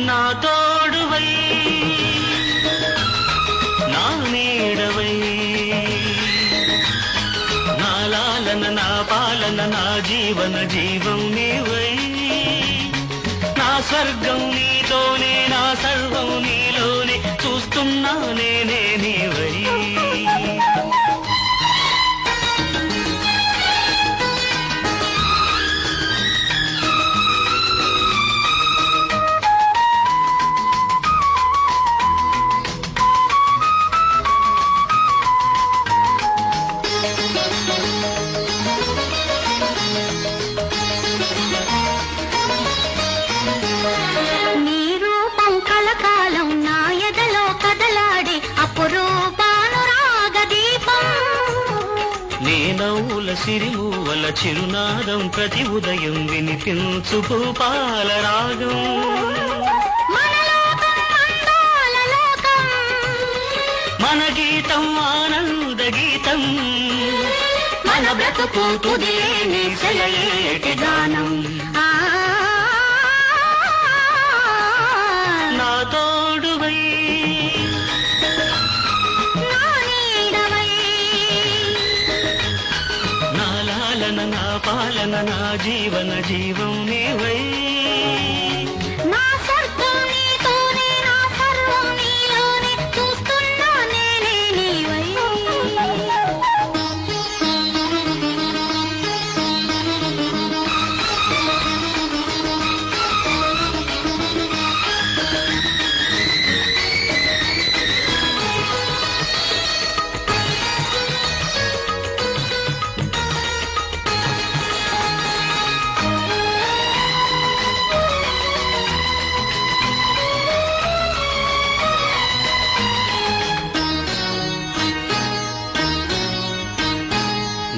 నా తోడువై నా నీడవై నా లాలన నా పాలన నా జీవన జీవం నీవై నా స్వర్గం నీతోనే నా సర్వం నీలోనే చూస్తున్నా నేనే నీవై నీ నవ్వుల సిరిమూవల చిరునాదం ప్రతి ఉదయం వినిపించు భూపాల రాగం మన గీతం ఆనంద గీతం మన బ్రతుకు తుదే నిశలయేటి గానం నా తోడువై నా పాలన నా జీవన జీవం నీవై నా స్వర్గం నీతోనే నా సర్వం నీలోనే చూస్తున్నా నేనే నీవై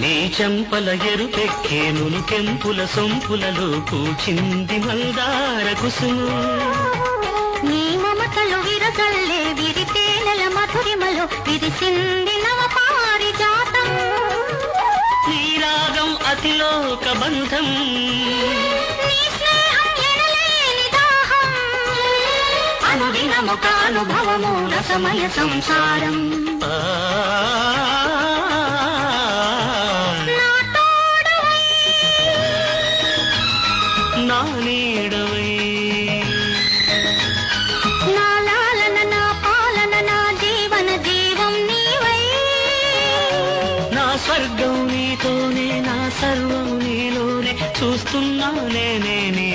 నీ చెంపల ఎరుపెక్కేను కెంపుల సొంపులలో కూచింది మందార కుసుము నీ మమతలు విరజల్లే విరితేనెల మధురిమలో విరిసింది నవ పారిజాతం నీ రాగం అతిలోక బంధం నీ స్నేహం ఎనలేని దాహం అనుదినమొక అనుభవము రసమయ సంసారం నా నీడవై నా లాలన నా పాలన నా జీవన జీవం నీవై నా స్వర్గం నీతోనే నా సర్వం నీలోనే చూస్తున్నా నేనే